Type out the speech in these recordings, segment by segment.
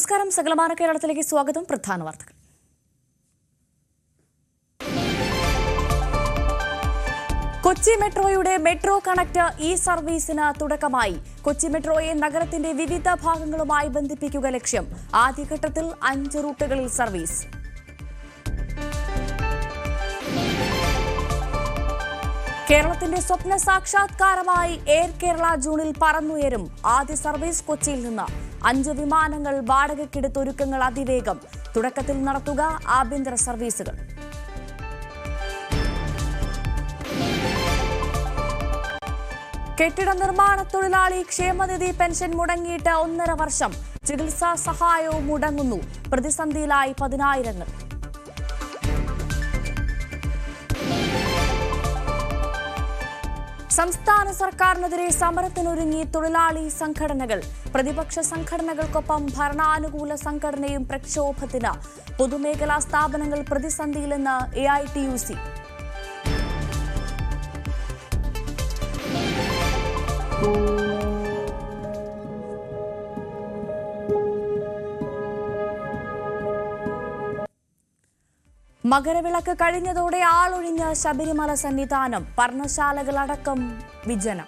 നമസ്കാരം, സകലമാന കേരളത്തിലേക്ക് സ്വാഗതം. പ്രധാന വാർത്തകൾ. കൊച്ചി മെട്രോയുടെ മെട്രോ കണക്ട് ഇ സർവീസിന് തുടക്കമായി. കൊച്ചി മെട്രോയെ നഗരത്തിന്റെ വിവിധ ഭാഗങ്ങളുമായി ബന്ധിപ്പിക്കുക ലക്ഷ്യം. ആദ്യഘട്ടത്തിൽ 5 റൂട്ടുകളിൽ സർവീസ്. കേരളത്തിന്റെ സ്വപ്ന സാക്ഷാത്കാരമായി എയർ കേരള ജൂണിൽ പറന്നുയരും. ആദ്യ സർവീസ് കൊച്ചിയിൽ നിന്ന്. 5 വിമാനങ്ങൾ വാടകയ്ക്കെടുത്ത് ഒരുക്കങ്ങൾ അതിവേഗം. തുടക്കത്തിൽ നടത്തുക ആഭ്യന്തര സർവീസുകൾ. കെട്ടിട നിർമ്മാണ തൊഴിലാളി ക്ഷേമനിധി പെൻഷൻ മുടങ്ങിയിട്ട് 1.5 വർഷം. ചികിത്സാ സഹായവും മുടങ്ങുന്നു. പ്രതിസന്ധിയിലായി 10,000. സംസ്ഥാന സർക്കാരിനെതിരെ സമരത്തിനൊരുങ്ങി തൊഴിലാളി സംഘടനകൾ. പ്രതിപക്ഷ സംഘടനകൾക്കൊപ്പം ഭരണാനുകൂല സംഘടനയും പ്രക്ഷോഭത്തിന്. പൊതുമേഖലാ സ്ഥാപനങ്ങൾ പ്രതിസന്ധിയിലെന്ന് AITUC. മകരവിളക്ക് കഴിഞ്ഞതോടെ ആളൊഴിഞ്ഞ ശബരിമല സന്നിധാനം. പർണശാലകളടക്കം വിജനം.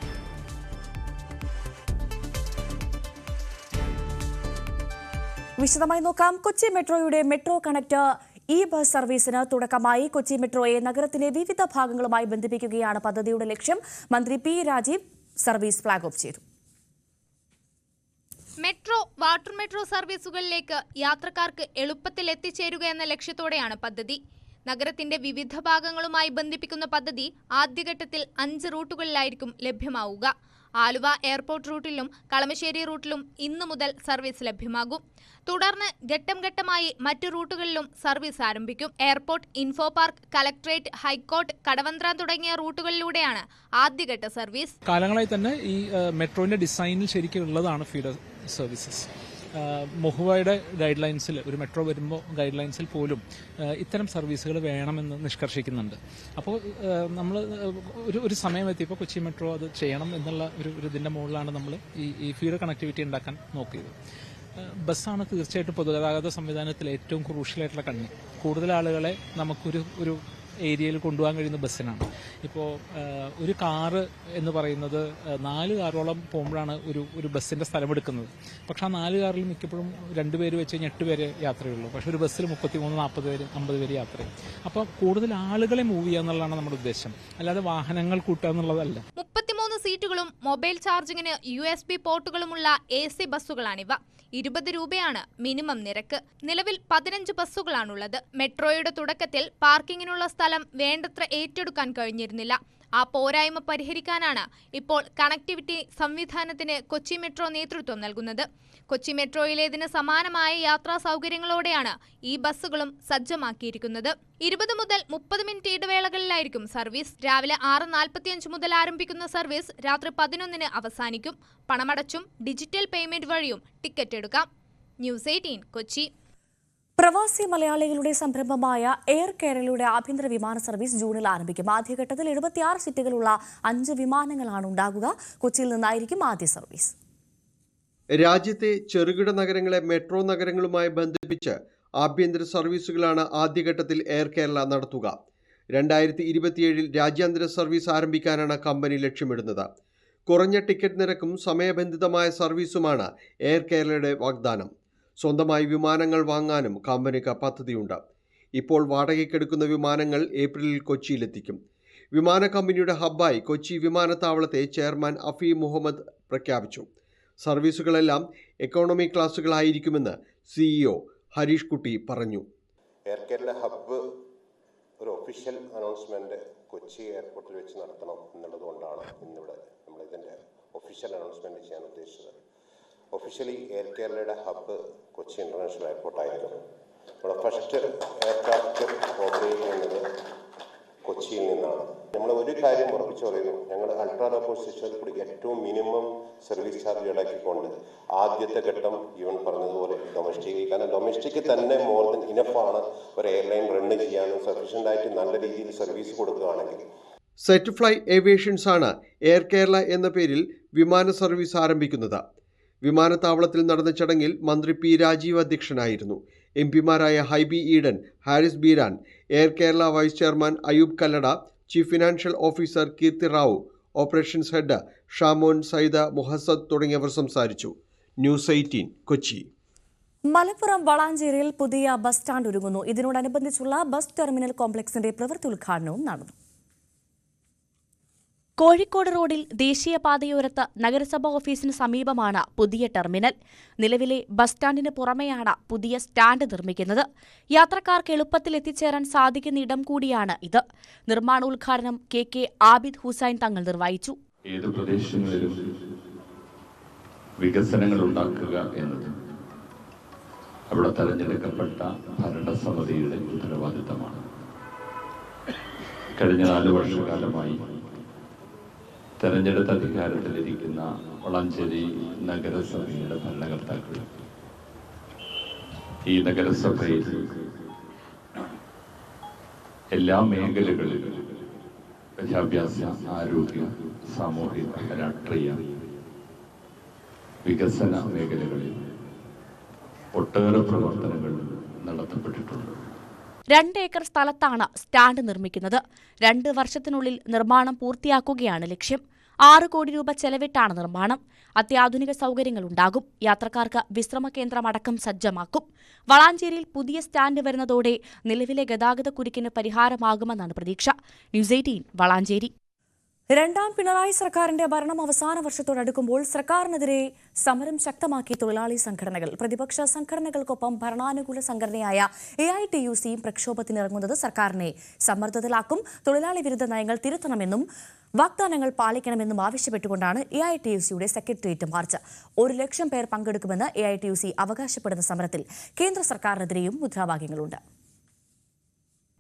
വിശദമായി നോക്കാം. കൊച്ചി മെട്രോയുടെ മെട്രോ കണക്ട് ഇ ബസ് സർവീസിന് തുടക്കമായി. കൊച്ചി മെട്രോയെ നഗരത്തിലെ വിവിധ ഭാഗങ്ങളുമായി ബന്ധിപ്പിക്കുകയാണ് പദ്ധതിയുടെ ലക്ഷ്യം. മന്ത്രി P. Rajeev service flag off ചെയ്തു. മെട്രോ, വാട്ടർ മെട്രോ സർവീസുകളിലേക്ക് യാത്രക്കാർക്ക് എളുപ്പത്തിൽ എത്തിച്ചേരുക എന്ന ലക്ഷ്യത്തോടെയാണ് പദ്ധതി. നഗരത്തിന്റെ വിവിധ ഭാഗങ്ങളുമായി ബന്ധിപ്പിക്കുന്ന പദ്ധതി ആദ്യഘട്ടത്തിൽ 5 റൂട്ടുകളിലായിരിക്കും ലഭ്യമാവുക. ആലുവ എയർപോർട്ട് റൂട്ടിലും കളമശ്ശേരി റൂട്ടിലും ഇന്നു മുതൽ സർവീസ് ലഭ്യമാകും. തുടർന്ന് ഘട്ടം ഘട്ടമായി മറ്റു റൂട്ടുകളിലും സർവീസ് ആരംഭിക്കും. Airport, info park, collectorate, high court, Kadavanthra തുടങ്ങിയ റൂട്ടുകളിലൂടെയാണ് ആദ്യഘട്ട സർവീസ്. കാലങ്ങളായി തന്നെ ഈ മെട്രോന്റെ ഡിസൈനിൽ ശരിക്കും ഉള്ളതാണ് ഫീഡർ സർവീസസ്. മൊഹുവയുടെ ഗൈഡ് ലൈൻസിൽ, ഒരു മെട്രോ വരുമ്പോൾ ഗൈഡ് ലൈൻസിൽ പോലും ഇത്തരം സർവീസുകൾ വേണമെന്ന് നിഷ്കർഷിക്കുന്നുണ്ട്. അപ്പോൾ നമ്മൾ ഒരു സമയം എത്തിയപ്പോൾ കൊച്ചി മെട്രോ അത് ചെയ്യണം എന്നുള്ള ഒരു ഇതിൻ്റെ മുകളിലാണ് നമ്മൾ ഈ ഫീഡർ കണക്ടിവിറ്റി ഉണ്ടാക്കാൻ നോക്കിയത്. ബസ്സാണ് തീർച്ചയായിട്ടും പൊതുഗതാഗത സംവിധാനത്തിൽ ഏറ്റവും ക്രൂഷ്യലായിട്ടുള്ള കണ്ണി. കൂടുതൽ ആളുകളെ നമുക്കൊരു ഏരിയയിൽ കൊണ്ടുപോകാൻ കഴിയുന്ന ബസ്സിനാണ്. ഇപ്പോൾ ഒരു കാറ് എന്ന് പറയുന്നത് 4 കാറോളം പോകുമ്പോഴാണ് ഒരു ബസ്സിൻ്റെ സ്ഥലമെടുക്കുന്നത്. പക്ഷെ ആ 4 കാറിൽ മിക്കപ്പോഴും 2 പേര് വെച്ച് കഴിഞ്ഞാൽ 8 പേരെ യാത്രയുള്ളൂ. പക്ഷെ ഒരു ബസ്സിൽ 33, 40 പേര്, 50 പേര് യാത്ര ചെയ്യും. അപ്പോൾ കൂടുതൽ ആളുകളെ മൂവ് ചെയ്യുക എന്നുള്ളതാണ് നമ്മുടെ ഉദ്ദേശം, അല്ലാതെ വാഹനങ്ങൾ കൂട്ടുക എന്നുള്ളതല്ല. 33 സീറ്റുകളും മൊബൈൽ ചാർജിങ്ങിന് USB പോർട്ടുകളുമുള്ള AC ബസ്സുകളാണിവ. 20 രൂപയാണ് മിനിമം നിരക്ക്. നിലവിൽ 15 ബസ്സുകളാണുള്ളത്. മെട്രോയുടെ തുടക്കത്തിൽ പാർക്കിങ്ങിനുള്ള സ്ഥലം വേണ്ടത്ര ഏറ്റെടുക്കാൻ കഴിഞ്ഞിരുന്നില്ല. ആ പോരായ്മ പരിഹരിക്കാനാണ് ഇപ്പോൾ കണക്ടിവിറ്റി സംവിധാനത്തിന് കൊച്ചി മെട്രോ നേതൃത്വം നൽകുന്നത്. കൊച്ചി മെട്രോയിലേതിന് സമാനമായ യാത്രാ സൗകര്യങ്ങളോടെയാണ് ഈ ബസ്സുകളും സജ്ജമാക്കിയിരിക്കുന്നത്. 20 മുതൽ 30 മിനിറ്റ് ഇടവേളകളിലായിരിക്കും സർവീസ്. രാവിലെ 6:45 മുതൽ ആരംഭിക്കുന്ന സർവീസ് രാത്രി 11-ന് അവസാനിക്കും. പണമടച്ചും ഡിജിറ്റൽ പേയ്മെന്റ് വഴിയും ടിക്കറ്റ് എടുക്കാം. ന്യൂസ് 18 കൊച്ചി. പ്രവാസി മലയാളികളുടെ സംരംഭമായ എയർ കേരളയുടെ ആഭ്യന്തര വിമാന സർവീസ് ജൂണിൽ ആരംഭിക്കും. ആദ്യഘട്ടത്തിൽ 76 സീറ്റുകളുള്ള 5 വിമാനങ്ങളാണ് ഉണ്ടാകുക. കൊച്ചിയിൽ നിന്നായിരിക്കും ആദ്യ സർവീസ്. രാജ്യത്തെ ചെറുകിട നഗരങ്ങളെ മെട്രോ നഗരങ്ങളുമായി ബന്ധിപ്പിച്ച് ആഭ്യന്തര സർവീസുകളാണ് ആദ്യഘട്ടത്തിൽ എയർ കേരള നടത്തുക. 2027 രാജ്യാന്തര സർവീസ് ആരംഭിക്കാനാണ് കമ്പനി ലക്ഷ്യമിടുന്നത്. കുറഞ്ഞ ടിക്കറ്റ് നിരക്കും സമയബന്ധിതമായ സർവീസുമാണ് എയർ കേരളയുടെ വാഗ്ദാനം. സ്വന്തമായി വിമാനങ്ങൾ വാങ്ങാനും കമ്പനിക്ക് പദ്ധതിയുണ്ട്. ഇപ്പോൾ വാടകയ്ക്കെടുക്കുന്ന വിമാനങ്ങൾ ഏപ്രിലിൽ കൊച്ചിയിലെത്തിക്കും. വിമാന കമ്പനിയുടെ ഹബ്ബായി കൊച്ചി വിമാനത്താവളത്തെ ചെയർമാൻ അഫീം മുഹമ്മദ് പ്രഖ്യാപിച്ചു. സർവീസുകളെല്ലാം എക്കോണമി ക്ലാസുകളായിരിക്കുമെന്ന് CEO ഹരീഷ് കുട്ടി പറഞ്ഞു. എയർ കേരള ഹബ്ബ് ഒരു ഒഫീഷ്യൽ അനൗൺസ്മെന്റ് കൊച്ചി എയർപോർട്ടിൽ വെച്ച് നടത്തണം എന്നുള്ളതുകൊണ്ടാണ് ഇന്നിവിടെ നമ്മളിതിൻ്റെ ഒഫീഷ്യൽ അനൗൺസ്മെന്റ് ചെയ്യാൻ ഉദ്ദേശിച്ചത്. ഒഫീഷ്യലി എയർ കേരളയുടെ ഹബ്ബ് കൊച്ചി ഇന്റർനാഷണൽ എയർപോർട്ടായിരുന്നു. നമ്മുടെ ഫസ്റ്റ് എയർക്രാഫ്റ്റ് ഓപ്പറേറ്റ് ചെയ്യുന്നത് കൊച്ചിയിൽ നിന്നാണ്. നമ്മൾ ഒരു കാര്യം ഉറപ്പിച്ചു പറയുന്നു, ഞങ്ങൾ അൾട്രാ റോബോട്ട് സിസ്റ്റത്തിൽ കൂടി ഏറ്റവും മിനിമം സർവീസ് ചാർജ് ഈടാക്കിക്കൊണ്ട് ആദ്യത്തെ ഘട്ടം ഇവൻ പറഞ്ഞതുപോലെ ഡൊമസ്റ്റിക്, കാരണം ഡൊമസ്റ്റിക് തന്നെ മോർ ദൻ ഇനഫാണ് ഒരു എയർലൈൻ റൺ ചെയ്യാനും സഫീഷ്യൻ്റ് ആയിട്ട് നല്ല രീതിയിൽ സർവീസ് കൊടുക്കുകയാണെങ്കിൽ. സെറ്റ് ഫ്ലൈ ഏവിയേഷൻസ് ആണ് എയർ കേരള എന്ന പേരിൽ വിമാന സർവീസ് ആരംഭിക്കുന്നത്. വിമാനത്താവളത്തിൽ നടന്ന ചടങ്ങിൽ മന്ത്രി പി രാജീവ് അധ്യക്ഷനായിരുന്നു. എംപിമാരായ Hibi Eden, Haris Beeran, air Kerala vice chairman Ayub Kallada, chief financial officer Keerthi Rao, operations head Shamon Sayyid Muhasad തുടങ്ങിയവർ സംസാരിച്ചു. ന്യൂസ് 18 കൊച്ചി. മലപ്പുറം വളാഞ്ചേരിയിൽ പുതിയ ബസ് സ്റ്റാൻഡ് ഒരുങ്ങുന്നു. ഇതിനോടനുബന്ധിച്ചുള്ള ബസ് ടെർമിനൽ കോംപ്ലക്സിന്റെ പ്രവൃത്തി ഉദ്ഘാടനവും നടന്നു. കോഴിക്കോട് റോഡിൽ ദേശീയപാതയോരത്ത് നഗരസഭാ ഓഫീസിന് സമീപമാണ് പുതിയ ടെർമിനൽ. നിലവിലെ ബസ് സ്റ്റാൻഡിന് പുറമെയാണ് പുതിയ സ്റ്റാൻഡ് നിർമ്മിക്കുന്നത്. യാത്രക്കാർക്ക് എളുപ്പത്തിൽ എത്തിച്ചേരാൻ സാധിക്കുന്ന ഇടം കൂടിയാണ് ഇത്. നിർമ്മാണോദ്ഘാടനം കെ ആബിദ് ഹുസൈൻ തങ്ങൾ നിർവഹിച്ചു. ഏത് പ്രദേശങ്ങളിലും വികസനങ്ങൾ ഉണ്ടാക്കുക എന്നത് അവിടെ തെരഞ്ഞെടുക്കപ്പെട്ട ഭരണസമിതിയുടെ ഉത്തരവാദിത്തമാണ്. കഴിഞ്ഞ 4 വർഷക്കാലമായി തെരഞ്ഞെടുത്ത അധികാരത്തിലിരിക്കുന്ന വളാഞ്ചേരി നഗരസഭയുടെ ഭരണകർത്താക്കൾ ഈ നഗരസഭയിൽ എല്ലാ മേഖലകളിലും വിദ്യാഭ്യാസ, ആരോഗ്യ, സാമൂഹിക, രാഷ്ട്രീയ, വികസന മേഖലകളിൽ ഒട്ടേറെ പ്രവർത്തനങ്ങൾ നടത്തപ്പെട്ടിട്ടുണ്ട്. 2 ഏക്കർ സ്ഥലത്താണ് സ്റ്റാൻഡ് നിർമ്മിക്കുന്നത്. 2 വർഷത്തിനുള്ളിൽ നിർമ്മാണം പൂർത്തിയാക്കുകയാണ് ലക്ഷ്യം. 6 കോടി രൂപ ചെലവിട്ടാണ് നിർമ്മാണം. അത്യാധുനിക സൗകര്യങ്ങളുണ്ടാകും. യാത്രക്കാർക്ക് വിശ്രമ കേന്ദ്രമടക്കം സജ്ജമാക്കും. വളാഞ്ചേരിയിൽ പുതിയ സ്റ്റാൻഡ് വരുന്നതോടെ നിലവിലെ ഗതാഗതക്കുരുക്കിന് പരിഹാരമാകുമെന്നാണ് പ്രതീക്ഷ. ന്യൂസ് 18 വളാഞ്ചേരി. രണ്ടാം പിണറായി സർക്കാരിന്റെ ഭരണം അവസാന വർഷത്തോടടുക്കുമ്പോൾ സർക്കാരിനെതിരെ സമരം ശക്തമാക്കി തൊഴിലാളി സംഘടനകൾ. പ്രതിപക്ഷ സംഘടനകൾക്കൊപ്പം ഭരണാനുകൂല സംഘടനയായ AITUC പ്രക്ഷോഭത്തിനിറങ്ങുന്നത് സർക്കാരിനെ സമ്മർദ്ദത്തിലാക്കും. തൊഴിലാളി വിരുദ്ധ നയങ്ങൾ തിരുത്തണമെന്നും വാഗ്ദാനങ്ങൾ പാലിക്കണമെന്നും ആവശ്യപ്പെട്ടുകൊണ്ടാണ് AITUCയുടെ സെക്രട്ടേറിയറ്റ് മാർച്ച്. 1 ലക്ഷം പേർ പങ്കെടുക്കുമെന്ന് AITUC അവകാശപ്പെടുന്ന സമരത്തിൽ കേന്ദ്ര സർക്കാരിനെതിരെയും മുദ്രാവാക്യങ്ങളുണ്ട്.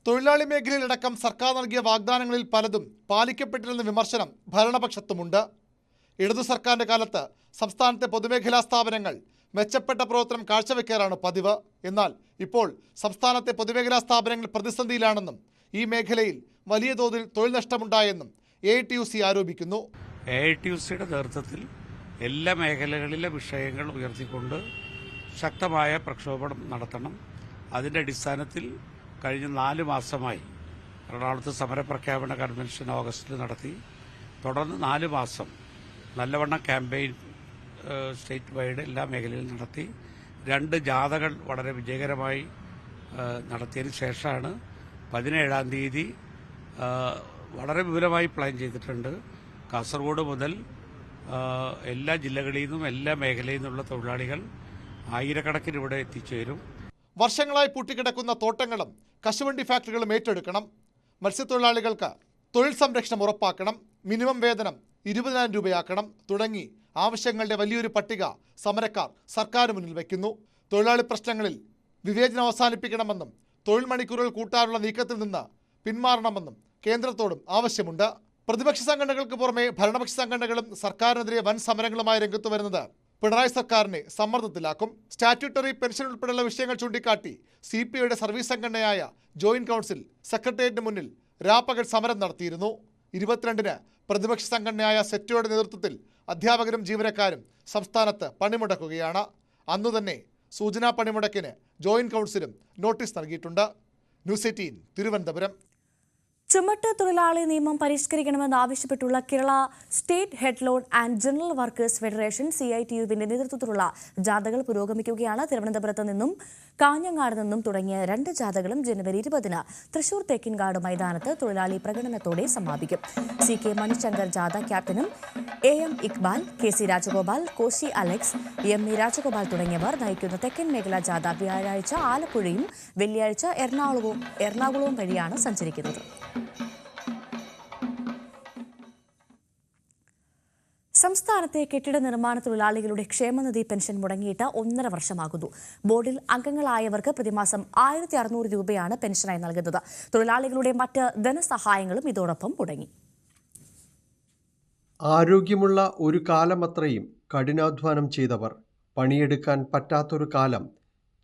തൊഴിലാളി മേഖലയിലടക്കം സർക്കാർ നൽകിയ വാഗ്ദാനങ്ങളിൽ പലതും പാലിക്കപ്പെട്ടില്ലെന്ന വിമർശനം ഭരണപക്ഷത്തുമുണ്ട്. ഇടതു സർക്കാരിന്റെ കാലത്ത് സംസ്ഥാനത്തെ പൊതുമേഖലാ സ്ഥാപനങ്ങൾ മെച്ചപ്പെട്ട പ്രവർത്തനം കാഴ്ചവെക്കാറാണ് പതിവ്. എന്നാൽ ഇപ്പോൾ സംസ്ഥാനത്തെ പൊതുമേഖലാ സ്ഥാപനങ്ങൾ പ്രതിസന്ധിയിലാണെന്നും ഈ മേഖലയിൽ വലിയ തോതിൽ തൊഴിൽ നഷ്ടമുണ്ടായെന്നും AITUC ആരോപിക്കുന്നു. AITUCയുടെ നേതൃത്വത്തിൽ എല്ലാ മേഖലകളിലെ വിഷയങ്ങൾ ഉയർത്തിക്കൊണ്ട് ശക്തമായ പ്രക്ഷോഭം നടത്തണം. അതിൻ്റെ അടിസ്ഥാനത്തിൽ കഴിഞ്ഞ 4 മാസമായി എറണാകുളത്ത് സമരപ്രഖ്യാപന കൺവെൻഷൻ ഓഗസ്റ്റിൽ നടത്തി. തുടർന്ന് 4 മാസം നല്ലവണ്ണം ക്യാമ്പയിൻ സ്റ്റേറ്റ് വൈഡ് എല്ലാ മേഖലയിലും നടത്തി. 2 ജാഥകൾ വളരെ വിജയകരമായി നടത്തിയതിന് ശേഷമാണ് 17-ാം തീയതി വളരെ വിപുലമായി പ്ലാൻ ചെയ്തിട്ടുണ്ട്. കാസർഗോഡ് മുതൽ എല്ലാ ജില്ലകളിൽ നിന്നും എല്ലാ മേഖലയിൽ നിന്നുള്ള തൊഴിലാളികൾ ആയിരക്കണക്കിന് ഇവിടെ എത്തിച്ചേരും. വർഷങ്ങളായി പൂട്ടിക്കിടക്കുന്ന തോട്ടങ്ങളും കശുവണ്ടി ഫാക്ടറികളും ഏറ്റെടുക്കണം. മത്സ്യത്തൊഴിലാളികൾക്ക് തൊഴിൽ സംരക്ഷണം ഉറപ്പാക്കണം. മിനിമം വേതനം 20,000 രൂപയാക്കണം. തുടങ്ങി ആവശ്യങ്ങളുടെ വലിയൊരു പട്ടിക സമരക്കാർ സർക്കാരിന് മുന്നിൽ വയ്ക്കുന്നു. തൊഴിലാളി പ്രശ്നങ്ങളിൽ വിവേചനം അവസാനിപ്പിക്കണമെന്നും തൊഴിൽ മണിക്കൂറുകൾ കൂട്ടാനുള്ള നീക്കത്തിൽ നിന്ന് പിന്മാറണമെന്നും കേന്ദ്രത്തോടും ആവശ്യമുണ്ട്. പ്രതിപക്ഷ സംഘടനകൾക്ക് പുറമെ ഭരണപക്ഷ സംഘടനകളും സർക്കാരിനെതിരെ വൻ സമരങ്ങളുമായി രംഗത്തു വരുന്നത് പിണറായി സർക്കാരിനെ സമ്മർദ്ദത്തിലാക്കും. സ്റ്റാറ്റ്യൂട്ടറി പെൻഷൻ ഉൾപ്പെടെയുള്ള വിഷയങ്ങൾ ചൂണ്ടിക്കാട്ടി CPIയുടെ സർവീസ് സംഘടനയായ ജോയിന്റ് കൗൺസിൽ സെക്രട്ടേറിയറ്റിന് മുന്നിൽ രാപ്പകൽ സമരം നടത്തിയിരുന്നു. 22-ന് പ്രതിപക്ഷ സംഘടനയായ സെറ്റോയുടെ നേതൃത്വത്തിൽ അധ്യാപകരും ജീവനക്കാരും സംസ്ഥാനത്ത് പണിമുടക്കുകയാണ്. അന്നുതന്നെ സൂചനാ പണിമുടക്കിന് ജോയിന്റ് കൗൺസിലും നോട്ടീസ് നൽകിയിട്ടുണ്ട്. ന്യൂസ് 18 തിരുവനന്തപുരം. ചുമട്ട് തൊഴിലാളി നിയമം പരിഷ്കരിക്കണമെന്നാവശ്യപ്പെട്ടുള്ള Kerala state head load and general workers federation CITUവിന്റെ നേതൃത്വത്തിലുള്ള ജാഥകൾ പുരോഗമിക്കുകയാണ്. തിരുവനന്തപുരത്ത് നിന്നും കാഞ്ഞങ്ങാട് നിന്നും തുടങ്ങിയ 2 ജാഥകളും ജനുവരി 20-ന് തൃശൂർ തേക്കിൻകാട് മൈതാനത്ത് തൊഴിലാളി പ്രകടനത്തോടെ സമാപിക്കും. CK മണിശങ്കർ ജാഥ ക്യാപ്റ്റനും AM Iqbal, KC Rajagopal, Koshy Alex, ME Rajagopal തുടങ്ങിയവർ നയിക്കുന്ന തെക്കൻ മേഖലാ ജാഥ വ്യാഴാഴ്ച ആലപ്പുഴയും വെള്ളിയാഴ്ച എറണാകുളവും വഴിയാണ് സഞ്ചരിക്കുന്നത്. സംസ്ഥാനത്തെ കെട്ടിട നിർമ്മാണ തൊഴിലാളികളുടെ ക്ഷേമനിധി പെൻഷൻ മുടങ്ങിയിട്ട് 1.5 വർഷമാകുന്നു. ബോർഡിൽ അംഗങ്ങളായവർക്ക് പ്രതിമാസം 1,600 രൂപയാണ് പെൻഷനായി നൽകുന്നത്. തൊഴിലാളികളുടെ മറ്റ് ധനസഹായങ്ങളും ഇതോടൊപ്പം മുടങ്ങി. ആരോഗ്യമുള്ള ഒരു കാലമത്രയും കഠിനാധ്വാനം ചെയ്തവർ, പണിയെടുക്കാൻ പറ്റാത്തൊരു കാലം,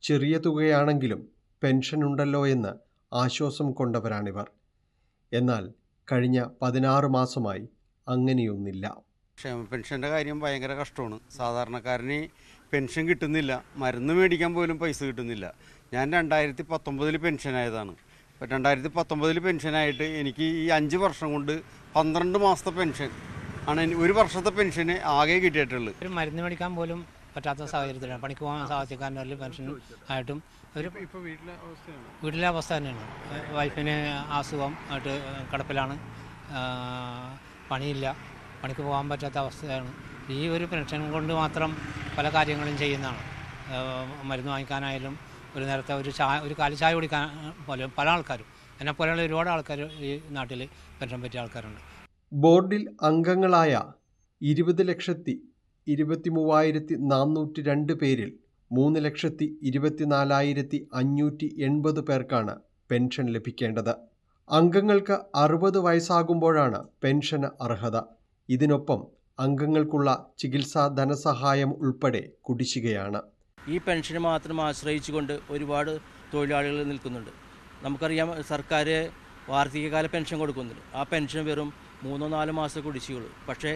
ചെറിയ തുകയാണെങ്കിലും പെൻഷനുണ്ടല്ലോ എന്ന് ആശ്വാസം കൊണ്ടവരാണിവർ. എന്നാൽ കഴിഞ്ഞ 16 മാസമായി അങ്ങനെയൊന്നില്ല. ക്ഷേമ പെൻഷൻ്റെ കാര്യം ഭയങ്കര കഷ്ടമാണ്. സാധാരണക്കാരന് പെൻഷൻ കിട്ടുന്നില്ല, മരുന്ന് മേടിക്കാൻ പോലും പൈസ കിട്ടുന്നില്ല. ഞാൻ 2019 പെൻഷനായതാണ്. അപ്പോൾ 2019 പെൻഷനായിട്ട് എനിക്ക് ഈ 5 വർഷം കൊണ്ട് 12 മാസത്തെ പെൻഷൻ ആണ് ഒരു വർഷത്തെ പെൻഷന് ആകെ കിട്ടിയിട്ടുള്ളത്. ഒരു മരുന്ന് മേടിക്കാൻ പോലും പറ്റാത്ത സാഹചര്യത്തിലാണ്. പണിക്ക് പോകാൻ സാഹചര്യക്കാരൻ്റെ പെൻഷൻ ആയിട്ടും ഒരു വീട്ടിലെ അവസ്ഥ തന്നെയാണ്. വൈഫിന് അസുഖം ആയിട്ട് കിടപ്പിലാണ്, പണിയില്ല, പണിക്ക് പോകാൻ പറ്റാത്ത അവസ്ഥയാണ്. ഈ ഒരു പെൻഷൻ കൊണ്ട് മാത്രം പല കാര്യങ്ങളും ചെയ്യുന്നതാണ്. മരുന്ന് വാങ്ങിക്കാനായാലും ഒരു നേരത്തെ ഒരു കാലി ചായ കുടിക്കാൻ പോലും പല ആൾക്കാരും, എന്നെപ്പോലെയുള്ള ഒരുപാട് ആൾക്കാർ ഈ നാട്ടിൽ പെൻഷൻ പറ്റിയ ആൾക്കാരുണ്ട്. ബോർഡിൽ അംഗങ്ങളായ 20,23,402 പേരിൽ 3,24,580 പേർക്കാണ് പെൻഷൻ ലഭിക്കേണ്ടത്. അംഗങ്ങൾക്ക് 60 വയസ്സാകുമ്പോഴാണ് പെൻഷന് അർഹത. ഇതിനൊപ്പം അംഗങ്ങൾക്കുള്ള ചികിത്സാ ധനസഹായം ഉൾപ്പെടെ കുടിശ്ശികയാണ്. ഈ പെൻഷന് മാത്രം ആശ്രയിച്ചുകൊണ്ട് ഒരുപാട് തൊഴിലാളികൾ നിൽക്കുന്നുണ്ട്. നമുക്കറിയാം, സർക്കാർ വാർഷികകാല പെൻഷൻ കൊടുക്കുന്നുണ്ട്. ആ പെൻഷൻ വെറും 3-4 മാസം കുടിശ്ശികയുള്ളൂ. പക്ഷേ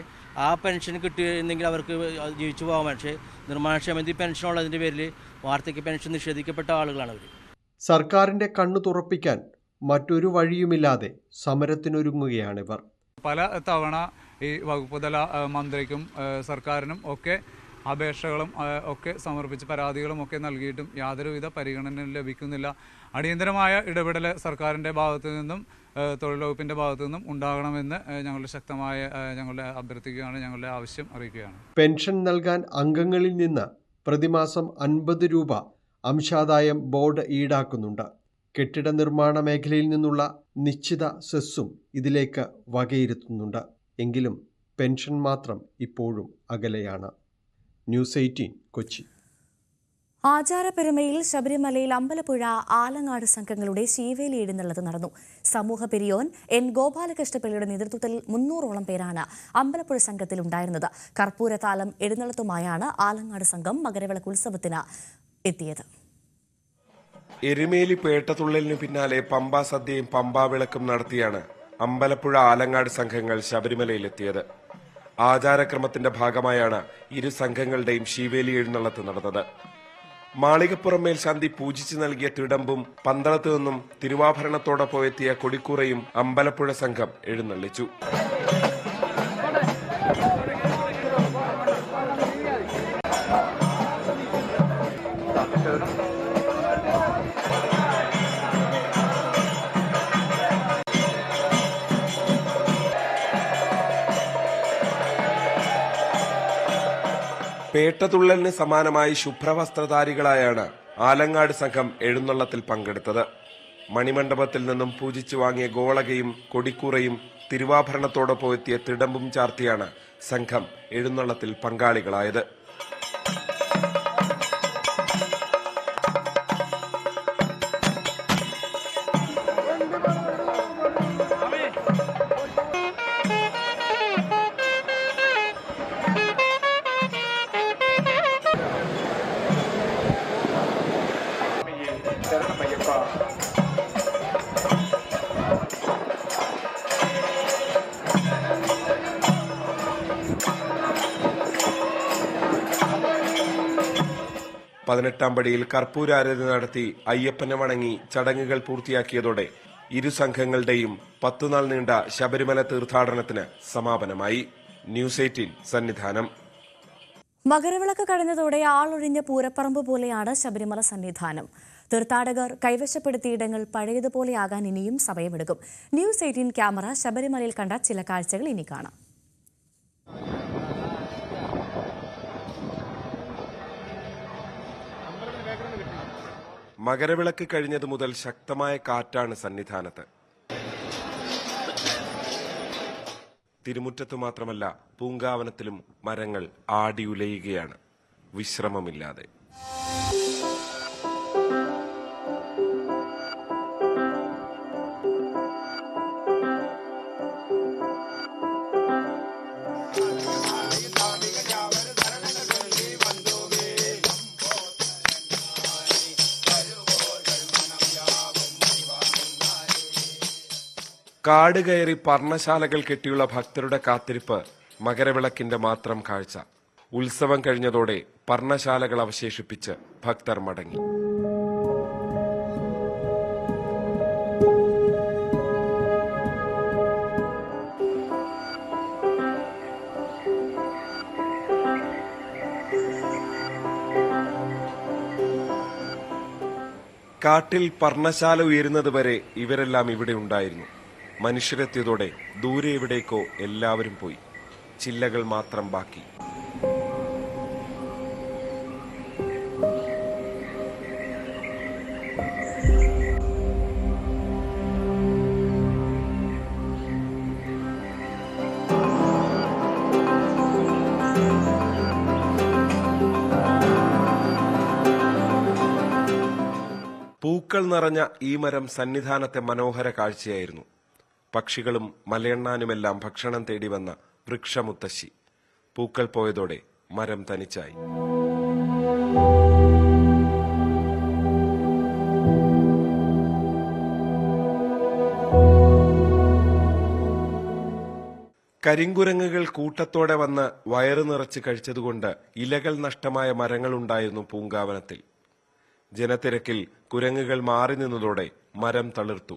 ആ പെൻഷൻ കിട്ടിയിരുന്നെങ്കിൽ അവർക്ക് ജീവിച്ചു പോകാൻ. പക്ഷേ നിർമ്മാണക്ഷേമത്തിൽ പെൻഷൻ ഉള്ളതിൻ്റെ പേരിൽ വാർദ്ധക്യ പെൻഷൻ നിഷേധിക്കപ്പെട്ട ആളുകളാണ് അവർ. സർക്കാരിൻ്റെ കണ്ണു തുറപ്പിക്കാൻ മറ്റൊരു വഴിയുമില്ലാതെ സമരത്തിനൊരുങ്ങുകയാണിവർ. പല തവണ ഈ വകുപ്പ് തല മന്ത്രിക്കും സർക്കാരിനും ഒക്കെ അപേക്ഷകളും ഒക്കെ സമർപ്പിച്ച് പരാതികളും ഒക്കെ നൽകിയിട്ടും യാതൊരുവിധ പരിഗണനയും ലഭിക്കുന്നില്ല. അടിയന്തരമായ ഇടപെടൽ സർക്കാരിൻ്റെ ഭാഗത്തു നിന്നും തൊഴിൽ വകുപ്പിൻ്റെ ഭാഗത്തു നിന്നും ഉണ്ടാകണമെന്ന് ഞങ്ങളുടെ അഭ്യർത്ഥിക്കുകയാണ്, ഞങ്ങളുടെ ആവശ്യം അറിയിക്കുകയാണ്. പെൻഷൻ നൽകാൻ അംഗങ്ങളിൽ നിന്ന് പ്രതിമാസം 50 രൂപ അംശാദായം ബോർഡ് ഈടാക്കുന്നുണ്ട്. കെട്ടിട നിർമ്മാണ മേഖലയിൽ നിന്നുള്ള നിശ്ചിത സെസ്സും ഇതിലേക്ക് വകയിരുത്തുന്നുണ്ട്. എങ്കിലും പെൻഷൻ മാത്രം ഇപ്പോഴും അകലെയാണ്. ന്യൂസ് 18 കൊച്ചി. ആചാരപ്പെരുമയിൽ ശബരിമലയിൽ അമ്പലപ്പുഴ ആലങ്ങാട് സംഘങ്ങളുടെ ശീവേലി എഴുന്നള്ളത്ത് നടന്നു. സമൂഹ പെരിയോൻ N. ഗോപാലകൃഷ്ണപിള്ളയുടെ നേതൃത്വത്തിൽ 300ഓളം പേരാണ് അമ്പലപ്പുഴ സംഘത്തിൽ ഉണ്ടായിരുന്നത്. കർപ്പൂരതാലം എഴുന്നള്ളത്തുമായാണ് ആലങ്ങാട് സംഘം മകരവിളക്ക് ഉത്സവത്തിന് എത്തിയത്. എരുമേലി പേട്ടതുള്ളലിനു പിന്നാലെ പമ്പാ സദ്യയും പമ്പാ വിളക്കും നടത്തിയാണ് അമ്പലപ്പുഴ ആലങ്ങാട് സംഘങ്ങൾ ശബരിമലയിലെത്തിയത്. ആചാരക്രമത്തിന്റെ ഭാഗമായാണ് ഇരു സംഘങ്ങളുടെയും ശീവേലി എഴുന്നള്ളത്ത് നടന്നത്. മാളികപ്പുറം മേൽശാന്തി പൂജിച്ചു നൽകിയ തിടമ്പും പന്തളത്തു നിന്നും തിരുവാഭരണത്തോടൊപ്പം എത്തിയ കൊടിക്കൂറയും അമ്പലപ്പുഴ സംഘം എഴുന്നള്ളിച്ചു. പേട്ടതുള്ളലിന് സമാനമായി ശുഭ്രവസ്ത്രധാരികളായാണ് ആലങ്ങാട് സംഘം എഴുന്നള്ളത്തിൽ പങ്കെടുത്തത്. മണിമണ്ഡപത്തിൽ നിന്നും പൂജിച്ചു വാങ്ങിയ ഗോളകയും കൊടിക്കൂറയും തിരുവാഭരണത്തോടൊപ്പം എത്തിയ തിടമ്പും ചാർത്തിയാണ് സംഘം എഴുന്നള്ളത്തിൽ പങ്കാളികളായത്. പതിനെട്ടാം പടിയിൽ കർപ്പൂരാരതി നടത്തി അയ്യപ്പനെ വണങ്ങി ചടങ്ങുകൾ പൂർത്തിയാക്കിയതോടെ ഇരു സംഘങ്ങളുടെയും 10 നാൾ നീണ്ട ശബരിമല തീർത്ഥാടനത്തിന് സമാപനമായി. ന്യൂസ് 18 സന്നിധാനം. മകരവിളക്ക് കഴിഞ്ഞതോടെ ആളൊഴിഞ്ഞ പൂരപ്പറമ്പ് പോലെയാണ് ശബരിമല സന്നിധാനം. തീർത്ഥാടകർ കൈവശപ്പെടുത്തിയ ഇടങ്ങൾ പഴയതുപോലെയാകാൻ ഇനിയും സമയമെടുക്കും. ന്യൂസ് 18 ക്യാമറ ശബരിമലയിൽ കണ്ട ചില കാഴ്ചകൾ ഇനി കാണാം. മകരവിളക്ക് കഴിഞ്ഞതു മുതൽ ശക്തമായ കാറ്റാണ് സന്നിധാനത്ത്. തിരുമുറ്റത്തു മാത്രമല്ല പൂങ്കാവനത്തിലും മരങ്ങൾ ആടിയുലയുകയാണ് വിശ്രമമില്ലാതെ. കാട് കയറി പർണശാലകൾ കെട്ടിയുള്ള ഭക്തരുടെ കാത്തിരിപ്പ് മകരവിളക്കിന്റെ മാത്രം കാഴ്ച. ഉത്സവം കഴിഞ്ഞതോടെ പർണശാലകൾ അവശേഷിപ്പിച്ച് ഭക്തർ മടങ്ങി. കാട്ടിൽ പർണശാല ഉയരുന്നതുവരെ ഇവരെല്ലാം ഇവിടെ ഉണ്ടായിരുന്നു. മനുഷ്യരെത്തിയതോടെ ദൂരെ എവിടേക്കോ എല്ലാവരും പോയി. ചില്ലകൾ മാത്രം ബാക്കി. പൂക്കൾ നിറഞ്ഞ ഈ മരം സന്നിധാനത്തെ മനോഹര കാഴ്ചയായിരുന്നു. പക്ഷികളും മലയണ്ണാനുമെല്ലാം ഭക്ഷണം തേടി വന്ന വൃക്ഷമുത്തശ്ശി. പൂക്കൾ പോയതോടെ മരം തനിച്ചായി. കരിങ്കുരങ്ങുകൾ കൂട്ടത്തോടെ വന്ന് വയറു നിറച്ച് കഴിച്ചതുകൊണ്ട് ഇലകൾ നഷ്ടമായ മരങ്ങളുണ്ടായിരുന്നു പൂങ്കാവനത്തിൽ. ജനത്തിരക്കിൽ കുരങ്ങുകൾ മാറി നിന്നതോടെ മരം തളിർത്തു,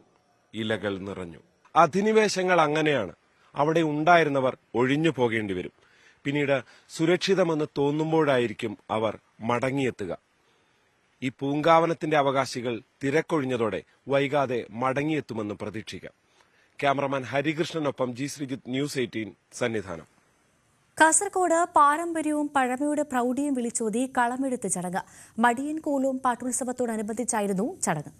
ഇലകൾ നിറഞ്ഞു. അധിനിവേശങ്ങൾ അങ്ങനെയാണ്. അവിടെ ഉണ്ടായിരുന്നവർ ഒഴിഞ്ഞു പോകേണ്ടി വരും. പിന്നീട് സുരക്ഷിതമെന്ന് തോന്നുമ്പോഴായിരിക്കും അവർ മടങ്ങിയെത്തുക. ഈ പൂങ്കാവനത്തിന്റെ അവകാശികൾ തിരക്കൊഴിഞ്ഞതോടെ വൈകാതെ മടങ്ങിയെത്തുമെന്ന് പ്രതീക്ഷിക്കാം. ക്യാമറമാൻ ഹരികൃഷ്ണനൊപ്പം ജി ശ്രീജിത്ത്, ന്യൂസ് 18, സന്നിധാനം. കാസർഗോഡ് പാരമ്പര്യവും പഴമയുടെ പ്രൗഢിയും വിളിച്ചോതി കളമെഴുത്ത് ചടങ്ങ്. മടിയൻ കോലും പാട്ടുത്സവത്തോടനുബന്ധിച്ചായിരുന്നു ചടങ്ങ്.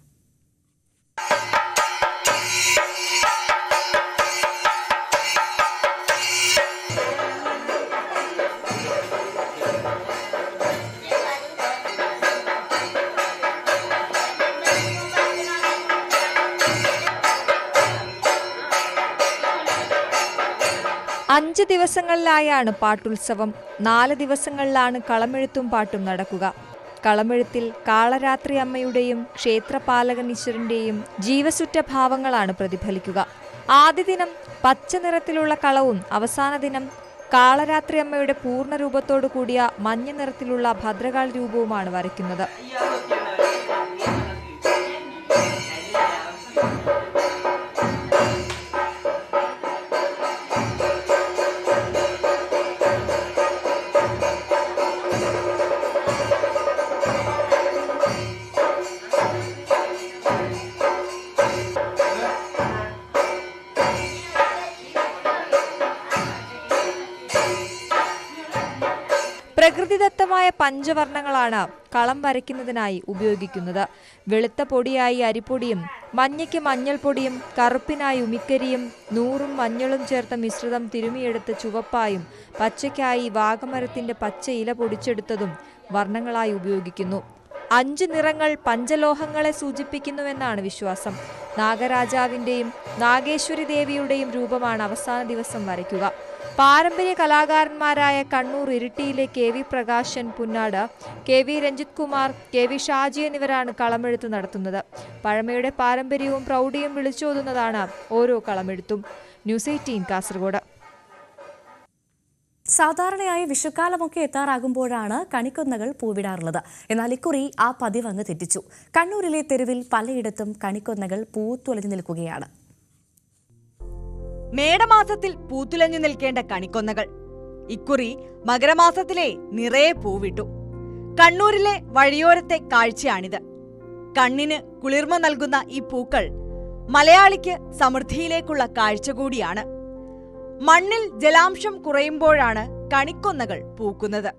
അഞ്ച് ദിവസങ്ങളിലായാണ് പാട്ടുത്സവം. 4 ദിവസങ്ങളിലാണ് കളമെഴുത്തും പാട്ടും നടക്കുക. കളമെഴുത്തിൽ കാളരാത്രി അമ്മയുടെയും ക്ഷേത്രപാലകൻ ഈശ്വരന്റെയും ജീവസുറ്റ ഭാവങ്ങളാണ് പ്രതിഫലിക്കുക. ആദ്യ ദിനം പച്ച നിറത്തിലുള്ള കളവും അവസാന ദിനം കാളരാത്രി അമ്മയുടെ പൂർണ്ണ രൂപത്തോടു കൂടിയ മഞ്ഞ നിറത്തിലുള്ള ഭദ്രകാൾ രൂപവുമാണ് വരയ്ക്കുന്നത്. പ്രകൃതിദത്തമായ പഞ്ചവർണ്ണങ്ങളാണ് കളം വരയ്ക്കുന്നതിനായി ഉപയോഗിക്കുന്നത്. വെളുത്ത പൊടിയായി അരിപ്പൊടിയും മഞ്ഞയ്ക്ക് മഞ്ഞൾപ്പൊടിയും കറുപ്പിനായി ഉമിക്കരിയും നൂറും മഞ്ഞളും ചേർത്ത മിശ്രിതം തിരുമിയെടുത്ത് ചുവപ്പായും പച്ചയ്ക്കായി വാഗമരത്തിന്റെ പച്ച ഇല പൊടിച്ചെടുത്തതും വർണ്ണങ്ങളായി ഉപയോഗിക്കുന്നു. 5 നിറങ്ങൾ പഞ്ചലോഹങ്ങളെ സൂചിപ്പിക്കുന്നുവെന്നാണ് വിശ്വാസം. നാഗരാജാവിന്റെയും നാഗേശ്വരി ദേവിയുടെയും രൂപമാണ് അവസാന ദിവസം വരയ്ക്കുക. പാരമ്പര്യ കലാകാരന്മാരായ Kannur ഇരിട്ടിയിലെ KV Prakashan Punnad, KV Ranjith Kumar, KV Shaji എന്നിവരാണ് കളമെഴുത്ത് നടത്തുന്നത്. പഴമയുടെ പാരമ്പര്യവും പ്രൗഢിയും വിളിച്ചോതുന്നതാണ് ഓരോ കളമെഴുത്തും. ന്യൂസ് 18 കാസർഗോഡ്. സാധാരണയായി വിഷുക്കാലമൊക്കെ എത്താറാകുമ്പോഴാണ് കണിക്കൊന്നകൾ പൂവിടാറുള്ളത്. എന്നാൽ ഇക്കുറി ആ പതിവ് അങ്ങ് തെറ്റിച്ചു. കണ്ണൂരിലെ തെരുവിൽ പലയിടത്തും കണിക്കൊന്നകൾ പൂത്തുലഞ്ഞു നിൽക്കുകയാണ്. മേടമാസത്തിൽ പൂത്തുലഞ്ഞു നിൽക്കേണ്ട കണിക്കൊന്നകൾ ഇക്കുറി മകരമാസത്തിലെ നിറയെ പൂവിട്ടു. കണ്ണൂരിലെ വഴിയോരത്തെ കാഴ്ചയാണിത്. കണ്ണിന് കുളിർമ നൽകുന്ന ഈ പൂക്കൾ മലയാളിക്ക് സമൃദ്ധിയിലേക്കുള്ള കാഴ്ച കൂടിയാണ്. മണ്ണിൽ ജലാംശം കുറയുമ്പോഴാണ് കണിക്കൊന്നകൾ പൂക്കുന്നത്.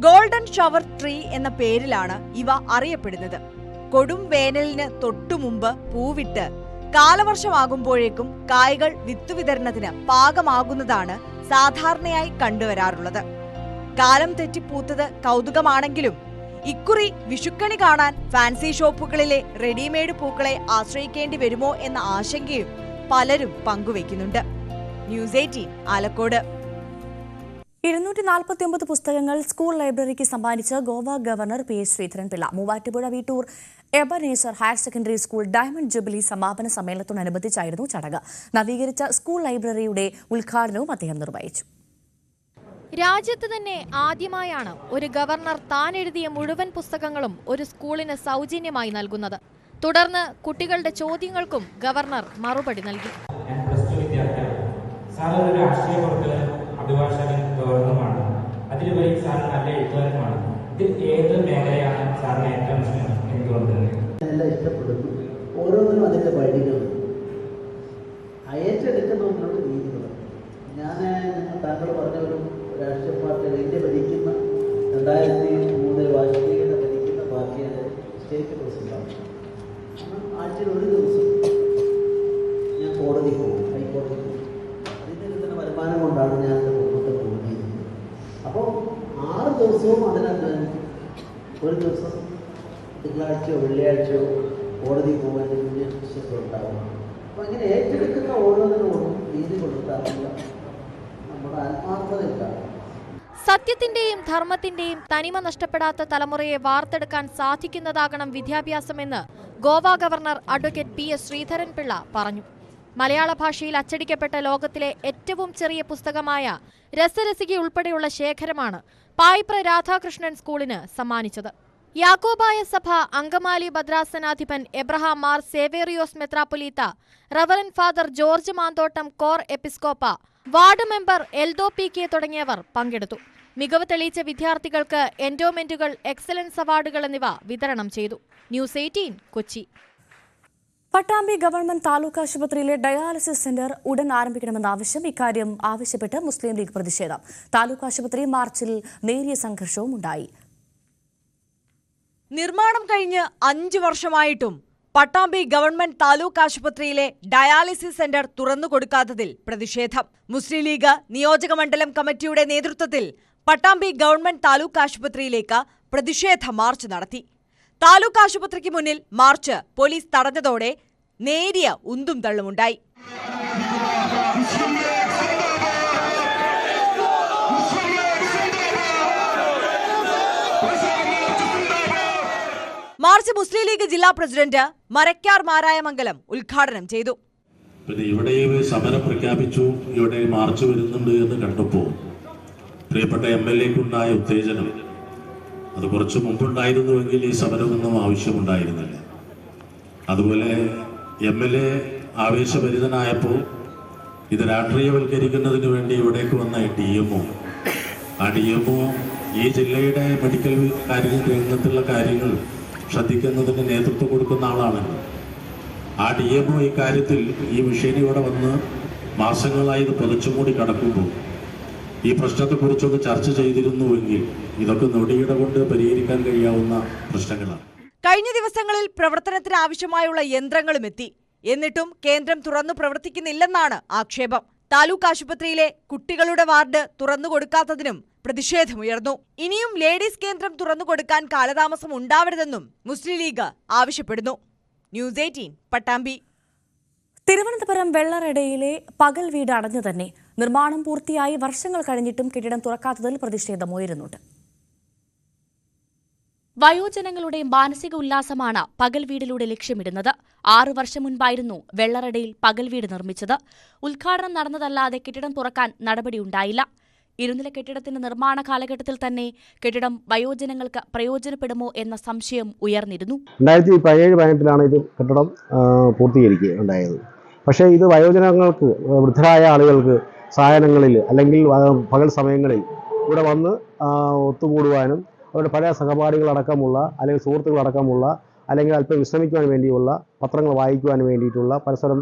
ഗോൾഡൻ ഷവർ ട്രീ എന്ന പേരിലാണ് ഇവ അറിയപ്പെടുന്നത്. കൊടും വേനലിന് തൊട്ടുമുമ്പ് പൂവിട്ട് കാലവർഷമാകുമ്പോഴേക്കും കായ്കൾ വിത്തുവിതരണത്തിന് പാകമാകുന്നതാണ് സാധാരണയായി കണ്ടുവരാറുള്ളത്. കാലം തെറ്റിപ്പൂത്തത് കൗതുകമാണെങ്കിലും ഇക്കുറി വിഷുക്കണി കാണാൻ ഫാൻസി ഷോപ്പുകളിലെ റെഡിമെയ്ഡ് പൂക്കളെ ആശ്രയിക്കേണ്ടി വരുമോ എന്ന ആശങ്കയും പലരും പങ്കുവയ്ക്കുന്നുണ്ട്. ന്യൂസ് 18 ആലക്കോട്. 249 പുസ്തകങ്ങൾ സ്കൂൾ ലൈബ്രറിക്ക് സമ്മാനിച്ച് Goa governor P S Sreedharan Pillai. Muvattupuzha Veettoor Ebenezer higher secondary school diamond jubilee സമാപന സമ്മേളനത്തോടനുബന്ധിച്ചായിരുന്നു ചടങ്ങ്. നവീകരിച്ച സ്കൂൾ ലൈബ്രറിയുടെ ഉദ്ഘാടനവും അദ്ദേഹം നിർവഹിച്ചു. രാജ്യത്ത് തന്നെ ആദ്യമായാണ് ഒരു ഗവർണർ താൻ എഴുതിയ മുഴുവൻ പുസ്തകങ്ങളും ഒരു സ്കൂളിന് സൗജന്യമായി നൽകുന്നത്. തുടർന്ന് കുട്ടികളുടെ ചോദ്യങ്ങൾക്കും ഗവർണർ മറുപടി നൽകി. അഭിഭാഷകൻ ഗവർണറുമാണ്, അതിലുപരി സാർ നല്ല എഴുത്തുകാരനുമാണ്. ഇതിൽ ഏത് മേഖലയാണ് സാറിന് ഏറ്റവും ഇഷ്ടം? എന്തുകൊണ്ട്? എല്ലാം ഇഷ്ടപ്പെടുന്നു. ഓരോന്നിനും അതിൻ്റെ വഴികൾ അയച്ചെടുക്കുന്നതിനുള്ള രീതികൾ. താങ്കൾ പറഞ്ഞ ഒരു രാഷ്ട്രീയ പാർട്ടികൾ ഇന്ത്യ ഭരിക്കുന്ന 2003 വാജ്പേയിയുടെ ഭരിക്കുന്ന പാർട്ടിയുടെ സ്റ്റേറ്റ് പ്രസിഡന്റാണ്. ആഴ്ചയിൽ ഒരു ദിവസം ഞാൻ കോടതി പോകും, ഹൈക്കോടതി പോകും. അതിൻ്റെ കിട്ടുന്ന വരുമാനം കൊണ്ടാണ് ഞാൻ എൻ്റെ കുടുംബത്തെ പോകുന്നത്. അപ്പോൾ 6 ദിവസവും അതിനകത്ത് ഒരു ദിവസം തിങ്കളാഴ്ചയോ വെള്ളിയാഴ്ചയോ കോടതി പോകാൻ ഉണ്ടാവും. അപ്പോൾ അങ്ങനെ ഏറ്റെടുക്കുന്ന ഓരോന്നിനോടും നീതി കൊടുക്കാറുള്ള നമ്മുടെ ആത്മാർത്ഥതയില്ല. സത്യത്തിന്റെയും ധർമ്മത്തിന്റെയും തനിമ നഷ്ടപ്പെടാത്ത തലമുറയെ വാർത്തെടുക്കാൻ സാധിക്കുന്നതാകണം വിദ്യാഭ്യാസമെന്ന് Goa governor advocate P S Sreedharan Pillai പറഞ്ഞു. മലയാള ഭാഷയിൽ അച്ചടിക്കപ്പെട്ട ലോകത്തിലെ ഏറ്റവും ചെറിയ പുസ്തകമായ രസരസിക ഉൾപ്പെടെയുള്ള ശേഖരമാണ് പായിപ്ര രാധാകൃഷ്ണൻ സ്കൂളിന് സമ്മാനിച്ചത്. യാക്കോബായ സഭ അങ്കമാലി ഭദ്രാസനാധിപൻ എബ്രഹാം മാർ സേവേറിയോസ് മെത്രാപ്പൊലീത്ത, റവറൻ ഫാദർ ജോർജ് മാന്തോട്ടം കോർ എപ്പിസ്കോപ്പ, ward member Eldo P K തുടങ്ങിയവർ പങ്കെടുത്തു. മികവ് തെളിയിച്ച വിദ്യാർത്ഥികൾക്ക് എൻഡോമെന്റുകൾ, എക്സലൻസ് അവാർഡുകൾ എന്നിവ വിതരണം ചെയ്തു. ന്യൂസ് 18 കൊച്ചി. പട്ടാമ്പി ഗവൺമെന്റ് താലൂക്ക് ആശുപത്രിയിലെ ഡയാലിസിസ് സെന്റർ ഉടൻ ആരംഭിക്കണമെന്ന ആവശ്യം. ഇക്കാര്യം ആവശ്യപ്പെട്ട് മുസ്ലിം ലീഗ് പ്രതിഷേധം. താലൂക്ക് ആശുപത്രി മാർച്ചിൽ നേരിയ സംഘർഷവും ഉണ്ടായി. നിർമ്മാണം കഴിഞ്ഞ് 5 വർഷമായിട്ടും പട്ടാമ്പി ഗവൺമെന്റ് താലൂക്ക് ആശുപത്രിയിലെ ഡയാലിസിസ് സെന്റർ തുറന്നുകൊടുക്കാത്തതിൽ പ്രതിഷേധം. മുസ്ലിം ലീഗ് നിയോജക മണ്ഡലം കമ്മിറ്റിയുടെ നേതൃത്വത്തിൽ പട്ടാമ്പി ഗവൺമെന്റ് താലൂക്ക് ആശുപത്രിയിലേക്ക് പ്രതിഷേധ മാർച്ച് നടത്തി. താലൂക്ക് ആശുപത്രിക്ക് മുന്നിൽ മാർച്ച് പോലീസ് തടഞ്ഞതോടെ നേരിയ ഉന്തും തള്ളുമുണ്ടായി. മാർച്ച് മുസ്ലിം ലീഗ് ജില്ലാ പ്രസിഡന്റ് മരക്കാർ മാരായമംഗലം ഉദ്ഘാടനം ചെയ്തു. ഇവിടെ സമരം പ്രഖ്യാപിച്ചു, ഇവിടെ മാർച്ച് വരുന്നുണ്ട് എന്ന് കണ്ടപ്പോൾ പ്രിയപ്പെട്ട MLA-ക്കുണ്ടായ ഉത്തേജനം അത് കുറച്ച് മുമ്പുണ്ടായിരുന്നുവെങ്കിൽ ഈ സമരമൊന്നും ആവശ്യമുണ്ടായിരുന്നില്ല. അതുപോലെ MLA ആവേശഭരിതനായപ്പോൾ ഇത് രാഷ്ട്രീയവൽക്കരിക്കുന്നതിന് വേണ്ടി ഇവിടേക്ക് വന്ന DMO, ആ DMO ഈ ജില്ലയുടെ മെഡിക്കൽ രംഗത്തുള്ള കാര്യങ്ങൾ ശ്രദ്ധിക്കുന്നതിന് നേതൃത്വം കൊടുക്കുന്ന ആളാണ്. ആ DMO ഇക്കാര്യത്തിൽ ഈ വിഷയം ഇവിടെ വന്ന് മാസങ്ങളായി ഇത് പുതച്ചുമൂടി കടക്കുമ്പോൾ ഈ പ്രശ്നത്തെക്കുറിച്ചൊന്ന് ചർച്ച ചെയ്തിരുന്നുവെങ്കിൽ ഇതൊക്കെ നൊടിയിട കൊണ്ട് പരിഹരിക്കാൻ കഴിയാവുന്ന പ്രശ്നങ്ങളാണ്. കഴിഞ്ഞ ദിവസങ്ങളിൽ പ്രവർത്തനത്തിന് ആവശ്യമായുള്ള യന്ത്രങ്ങളും എത്തി. എന്നിട്ടും കേന്ദ്രം തുറന്നു പ്രവർത്തിക്കുന്നില്ലെന്നാണ് ആക്ഷേപം. താലൂക്ക് ആശുപത്രിയിലെ കുട്ടികളുടെ വാർഡ് തുറന്നുകൊടുക്കാത്തതിനും പ്രതിഷേധമുയർന്നു. ഇനിയും ലേഡീസ് കേന്ദ്രം തുറന്നുകൊടുക്കാൻ കാലതാമസം ഉണ്ടാവരുതെന്നും മുസ്ലിം ലീഗ് ആവശ്യപ്പെടുന്നു. ന്യൂസ് 18 പട്ടാമ്പി. തിരുവനന്തപുരം വെള്ളറടയിലെ പകൽ വീട് അടഞ്ഞു തന്നെ. നിർമ്മാണം പൂർത്തിയായി വർഷങ്ങൾ കഴിഞ്ഞിട്ടും കെട്ടിടം തുറക്കാത്തതിൽ പ്രതിഷേധമുയരുന്നുണ്ട്. വയോജനങ്ങളുടെ മാനസിക ഉല്ലാസമാണ് പകൽ വീടിലൂടെ ലക്ഷ്യമിടുന്നത്. 6 വർഷം മുൻപായിരുന്നു വെള്ളറടയിൽ പകൽ വീട് നിർമ്മിച്ചത്. ഉദ്ഘാടനം നടന്നതല്ലാതെ കെട്ടിടം തുറക്കാൻ നടപടിയുണ്ടായില്ല. ഇരുനില കെട്ടിടത്തിന്റെ നിർമ്മാണ കാലഘട്ടത്തിൽ തന്നെ കെട്ടിടം വയോജനങ്ങൾക്ക് പ്രയോജനപ്പെടുമോ എന്ന സംശയം ഉയർന്നിരുന്നു. 2017-18 ഇത് കെട്ടിടം പൂർത്തീകരിക്കുകയുണ്ടായത്. പക്ഷേ ഇത് വയോജനങ്ങൾക്ക്, വൃദ്ധരായ ആളുകൾക്ക് സായാഹ്നങ്ങളിൽ അല്ലെങ്കിൽ പകൽ സമയങ്ങളിൽ ഇവിടെ വന്ന് ഒത്തുകൂടുവാനും അവരുടെ പഴയ സഹപാഠികളടക്കമുള്ള അല്ലെങ്കിൽ സുഹൃത്തുക്കളടക്കമുള്ള അല്ലെങ്കിൽ അല്പം വിശ്രമിക്കുവാൻ വേണ്ടിയുള്ള പത്രങ്ങൾ വായിക്കുവാൻ വേണ്ടിയിട്ടുള്ള പരസ്പരം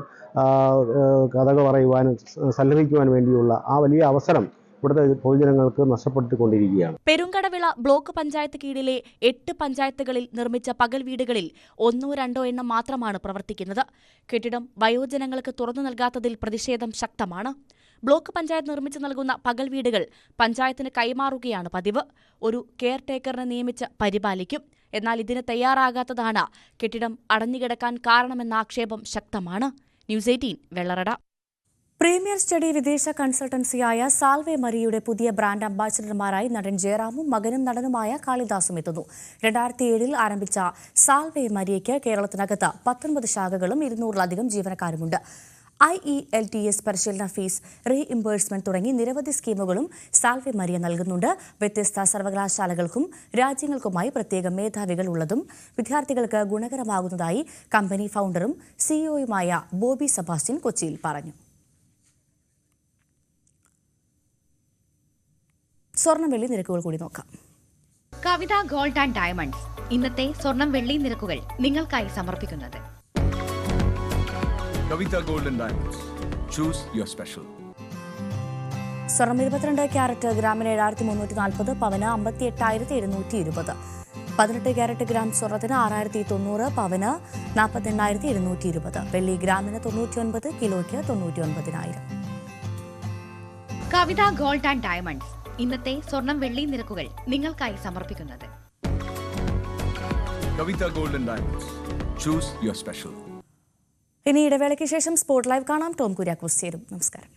കഥകൾ പറയുവാനും സല്ലപിക്കുവാൻ വേണ്ടിയുള്ള ആ വലിയ അവസരം ഇവിടുത്തെ പൊതുജനങ്ങൾക്ക് നഷ്ടപ്പെട്ടുകൊണ്ടിരിക്കുകയാണ്. പെരുങ്കടവിള ബ്ലോക്ക് പഞ്ചായത്ത് കീഴിലെ 8 പഞ്ചായത്തുകളിൽ നിർമ്മിച്ച പകൽ വീടുകളിൽ 1-2 എണ്ണം മാത്രമാണ് പ്രവർത്തിക്കുന്നത്. കെട്ടിടം വയോജനങ്ങൾക്ക് തുറന്നു നൽകാത്തതിൽ പ്രതിഷേധം ശക്തമാണ്. ബ്ലോക്ക് പഞ്ചായത്ത് നിർമ്മിച്ചു നൽകുന്ന പകൽ വീടുകൾ പഞ്ചായത്തിന് കൈമാറുകയാണ് പതിവ്. ഒരു കെയർ ടേക്കറിനെ നിയമിച്ച് പരിപാലിക്കും. എന്നാൽ ഇതിന് തയ്യാറാകാത്തതാണ് കെട്ടിടം അടഞ്ഞുകിടക്കാൻ കാരണമെന്ന ആക്ഷേപം ശക്തമാണ്. ന്യൂസ് 18 വെള്ളറട. പ്രീമിയർ സ്റ്റഡി വിദേശ കൺസൾട്ടൻസിയായ സാൽവെ മരിയയുടെ പുതിയ ബ്രാൻഡ് അംബാസിഡർമാരായി നടൻ ജയറാമും മകനും നടനുമായ കാളിദാസും എത്തുന്നു. 2007 ആരംഭിച്ച സാൽവെ മരിയയ്ക്ക് കേരളത്തിനകത്ത് 19 ശാഖകളും 200-ലധികം ജീവനക്കാരുമുണ്ട്. IELTS പരിശീലന ഫീസ് റീഇംബേഴ്സ്മെന്റ് തുടങ്ങി നിരവധി സ്കീമുകളും സാൽവെ മരിയ നൽകുന്നുണ്ട്. വ്യത്യസ്ത സർവകലാശാലകൾക്കും രാജ്യങ്ങൾക്കുമായി പ്രത്യേക മേധാവികൾ ഉള്ളതും വിദ്യാർത്ഥികൾക്ക് ഗുണകരമാകുന്നതായി കമ്പനി ഫൗണ്ടറും സിഇഒയുമായ ബോബി സെബാസ്റ്റ്യൻ കൊച്ചിയിൽ പറഞ്ഞു. സ്വർണം വെള്ളി നിരക്കുകൾ കൂടി നോക്കാം. കവിത ഗോൾഡ് ആൻഡ് ഡയമണ്ട്സ് ഇന്നത്തെ സ്വർണം വെള്ളി നിരക്കുകൾ നിങ്ങൾക്കായി സമർപ്പിക്കുന്നത് Kavitha gold and diamonds. Choose your special. സ്വർണം 22 ക്യാരറ്റ് ഗ്രാമിന് 7340, പവന് 58,720. 18 ക്യാരറ്റ് ഗ്രാം സ്വർണത്തിന് 6,090, പവന് 48,220. വെള്ളി ഗ്രാമിന് 99, കിലോയ്ക്ക് 99,000. കവിത ഗോൾഡ് ആൻഡ് ഡയമണ്ട്സ് ഇന്നത്തെ സ്വർണം വെള്ളി നിരക്കുകൾ നിങ്ങൾക്കായി സമർപ്പിക്കുന്നത് Kavitha gold and diamonds. Choose your special. ഇനി ഇടവേളയ്ക്ക് ശേഷം സ്പോർട്ട് ലൈവ് കാണാം. ടോം കുര്യാക്കോസ് ചേരും. നമസ്കാരം.